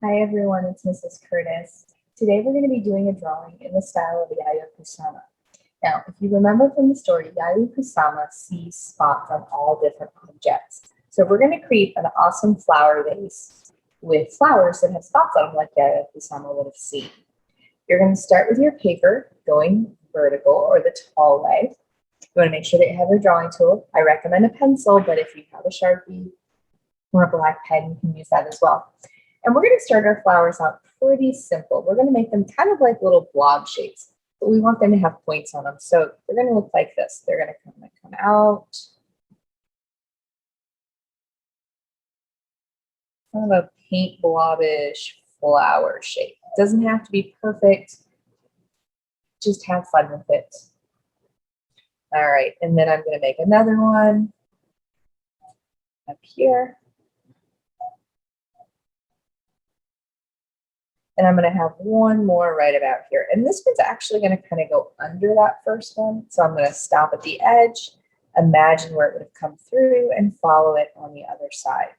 Hi everyone, it's Mrs. Curtis. Today we're going to be doing a drawing in the style of Yayoi Kusama. Now, if you remember from the story, Yayoi Kusama sees spots on all different objects. So we're going to create an awesome flower vase with flowers that have spots on them like Yayoi Kusama would have seen. You're going to start with your paper going vertical or the tall way. You want to make sure that you have your drawing tool. I recommend a pencil, but if you have a Sharpie or a black pen, you can use that as well. And we're going to start our flowers out pretty simple. We're going to make them kind of like little blob shapes, but we want them to have points on them. So they're going to look like this. They're going to come out. Kind of a paint blobbish flower shape. It doesn't have to be perfect. Just have fun with it. All right, and then I'm going to make another one up here. And I'm going to have one more right about here. And this one's actually going to kind of go under that first one. So I'm going to stop at the edge, imagine where it would have come through, and follow it on the other side.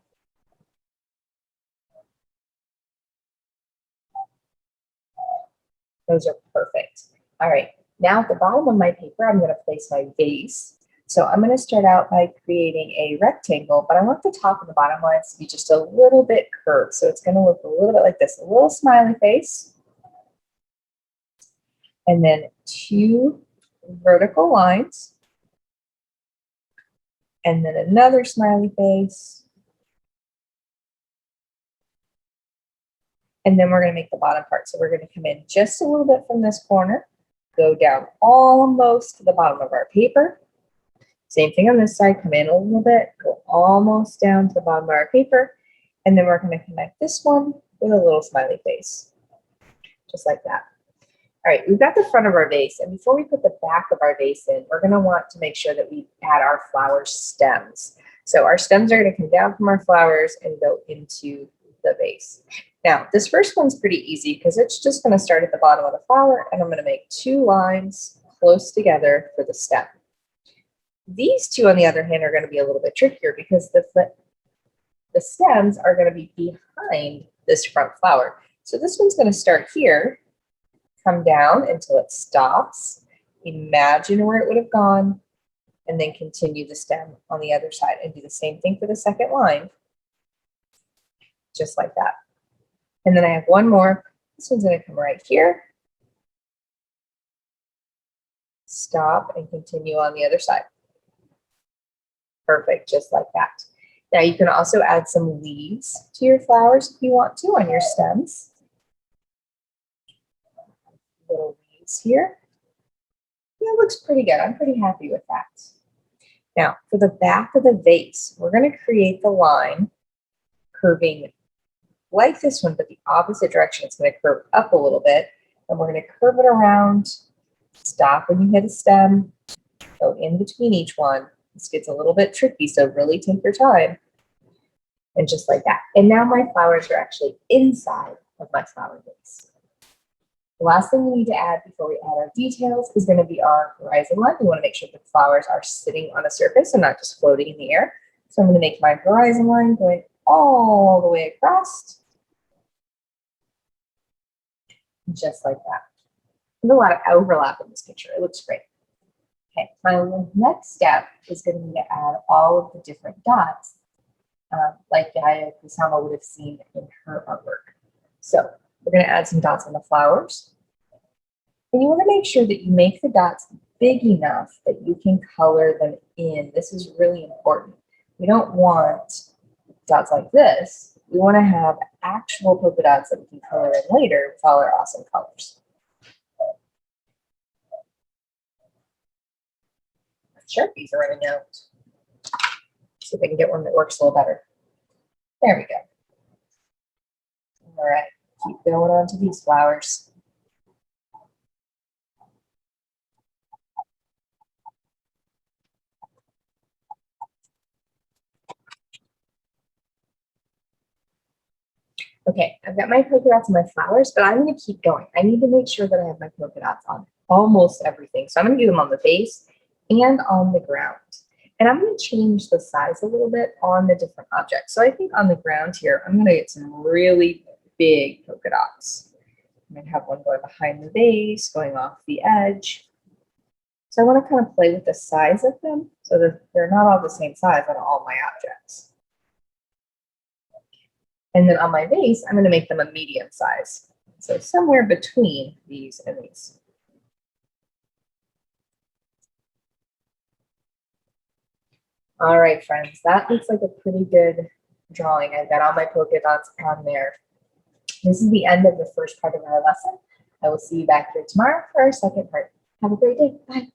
Those are perfect. All right, now at the bottom of my paper, I'm going to place my vase. So I'm going to start out by creating a rectangle, but I want the top and the bottom lines to be just a little bit curved. So it's going to look a little bit like this, a little smiley face. And then two vertical lines. And then another smiley face. And then we're going to make the bottom part. So we're going to come in just a little bit from this corner, go down almost to the bottom of our paper. Same thing on this side, come in a little bit, go almost down to the bottom of our paper. And then we're going to connect this one with a little smiley face, just like that. All right, we've got the front of our vase. And before we put the back of our vase in, we're going to want to make sure that we add our flower stems. So our stems are going to come down from our flowers and go into the vase. Now, this first one's pretty easy because it's just going to start at the bottom of the flower, and I'm going to make two lines close together for the stem. These two, on the other hand, are going to be a little bit trickier because the stems are going to be behind this front flower. So this one's going to start here, come down until it stops, imagine where it would have gone, and then continue the stem on the other side and do the same thing for the second line, just like that. And then I have one more. This one's going to come right here, stop, and continue on the other side. Perfect, just like that. Now you can also add some leaves to your flowers if you want to on your stems. Little leaves here. That looks pretty good. I'm pretty happy with that. Now for the back of the vase, we're going to create the line curving like this one, but the opposite direction. It's going to curve up a little bit, and we're going to curve it around. Stop when you hit a stem, go in between each one. This gets a little bit tricky, so really take your time. And just like that. And now my flowers are actually inside of my flower vase. The last thing we need to add before we add our details is going to be our horizon line. We want to make sure the flowers are sitting on a surface and not just floating in the air. So I'm going to make my horizon line going all the way across. Just like that. There's a lot of overlap in this picture. It looks great. Okay, my next step is going to be to add all of the different dots like Yayoi Kusama would have seen in her artwork. So we're going to add some dots on the flowers. And you want to make sure that you make the dots big enough that you can color them in. This is really important. We don't want dots like this. We want to have actual polka dots that we can color in later with all our awesome colors. Sharpies are running out. See if I can get one that works a little better. There we go. All right, keep going on to these flowers. Okay, I've got my polka dots on my flowers, but I'm going to keep going. I need to make sure that I have my polka dots on almost everything. So I'm going to do them on the base and on the ground. And I'm going to change the size a little bit on the different objects. So I think on the ground here, I'm going to get some really big polka dots. I'm going to have one going behind the vase, going off the edge. So I want to kind of play with the size of them so that they're not all the same size on all my objects. And then on my vase, I'm going to make them a medium size. So somewhere between these and these. All right, friends, that looks like a pretty good drawing. I've got all my polka dots on there. This is the end of the first part of our lesson. I will see you back here tomorrow for our second part. Have a great day. Bye.